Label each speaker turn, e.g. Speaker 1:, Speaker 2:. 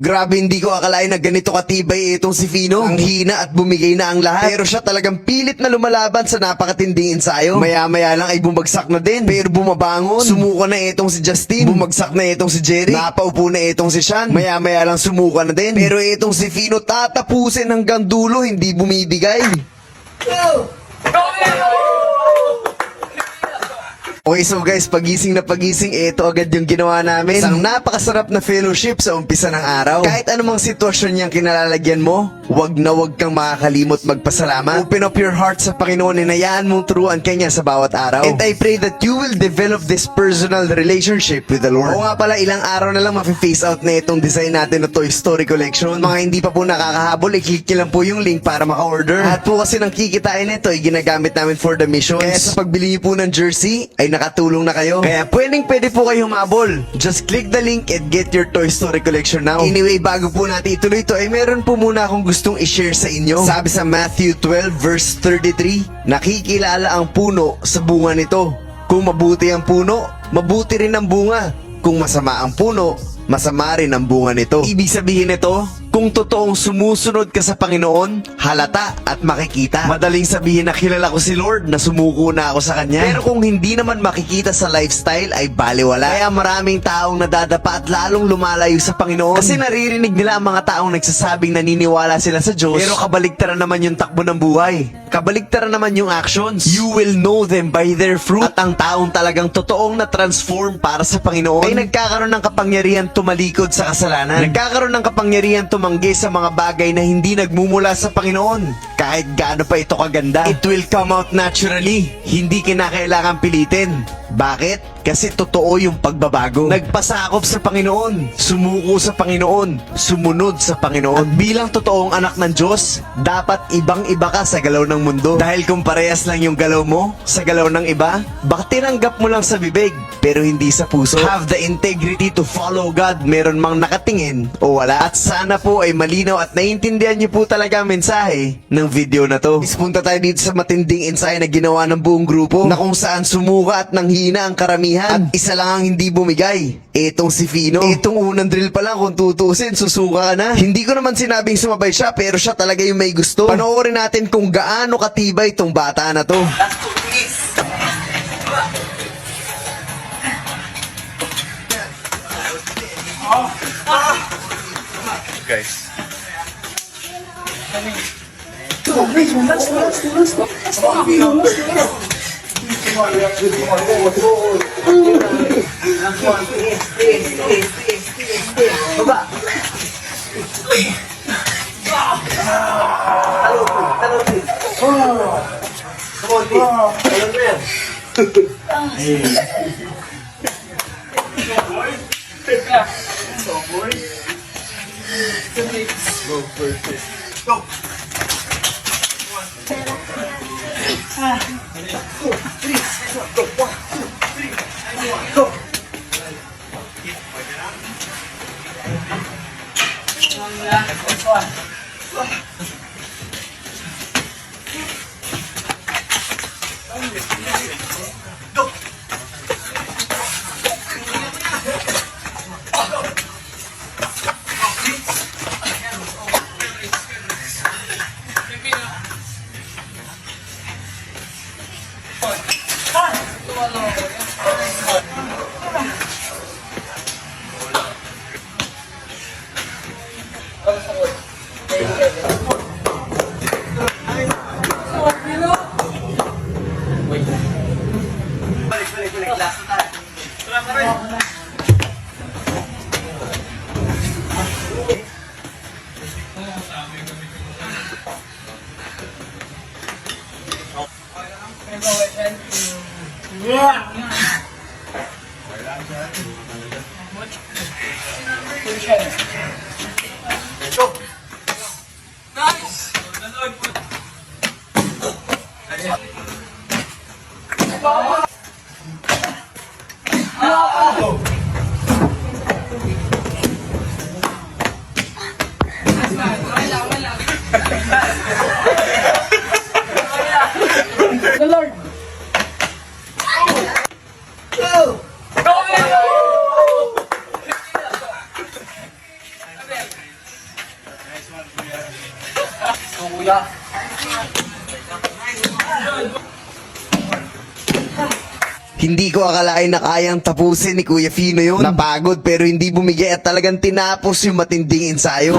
Speaker 1: Grabe, hindi ko akalain na ganito katibay itong si Fino. Ang hina at bumigay na ang lahat. Pero siya talagang pilit na lumalaban sa napakatinding ensayo. Maya-maya lang ay bumagsak na din. Pero bumabangon. Sumuko na itong si Justin. Bumagsak na itong si Jerry. Napaupo na itong si Sean. Maya-maya lang sumuka na din. Pero itong si Fino tatapusin hanggang dulo, hindi bumibigay. Okay, so guys, pagising na pagising, ito agad yung ginawa namin. Isang napakasarap na fellowship sa umpisa ng araw. Kahit anumang sitwasyon niyang kinalalagyan mo, wag na wag kang makakalimot magpasalamat. Open up your heart sa Panginoon, inayaan mong turuan kanya sa bawat araw. And I pray that you will develop this personal relationship with the Lord. Oo nga pala, ilang araw na lang mafe-face out na itong design natin na Toy Story Collection. Mga hindi pa po nakakahabol, i-click nyo lang po yung link para maka-order. At po kasi nang kikitain nito ay ginagamit namin for the missions. Kaya sa pagbili niyo po ng jersey, ay nakatulong na kayo. Kaya pwede po kayo humabol. Just click the link and get your Toy Story collection now. Anyway, bago po natin ituloy ito, ay meron po muna akong gustong i-share sa inyo. Sabi sa Matthew 12 verse 33, nakikilala ang puno sa bunga nito. Kung mabuti ang puno, mabuti rin ang bunga. Kung masama ang puno, masama rin ang bunga nito. Ibig sabihin nito, kung totoong sumusunod ka sa Panginoon, halata at makikita. Madaling sabihin na kilala ko si Lord, na sumuko na ako sa Kanya. Pero kung hindi naman makikita sa lifestyle, ay baliwala. Kaya maraming taong nadadapa at lalong lumalayo sa Panginoon. Kasi naririnig nila ang mga taong nagsasabing naniniwala sila sa Diyos, pero kabaligtaran naman yung takbo ng buhay. Kabaligtaran naman yung actions. You will know them by their fruit. At ang taong talagang totoong na-transform para sa Panginoon, ay nagkakaroon ng kapangyarihan tumalikod sa kasalanan. Nagkakaroon ng kapangyarihan tumanggi sa mga bagay na hindi nagmumula sa Panginoon. Kahit gaano pa ito kaganda, it will come out naturally. Hindi kinakailangan pilitin. Bakit? Kasi totoo yung pagbabago. Nagpasakop sa Panginoon, sumuko sa Panginoon, sumunod sa Panginoon. At bilang totoong anak ng Diyos, dapat ibang-iba ka sa galaw ng mundo. Dahil kung parehas lang yung galaw mo sa galaw ng iba, baka tinanggap mo lang sa bibig, pero hindi sa puso. Have the integrity to follow God, meron mang nakatingin o wala. At sana po ay malinaw at naiintindihan niyo po talaga ang mensahe ng video na to. Punta tayo dito sa matinding ensayo na ginawa ng buong grupo, na kung saan sumuka at nanghina ang karamihan. At isa lang ang hindi bumigay, etong si Fino. Etong unang drill pa lang, kung tutusin, susuka ka na. Hindi ko naman sinabing sumabay siya, pero siya talaga yung may gusto. Panoorin natin kung gaano katibay itong bata na to.
Speaker 2: Guys.
Speaker 1: Hindi ko akalain na kayang tapusin ni Kuya Fino yun. Napagod pero hindi bumigay at talagang tinapos yung matinding ensayo.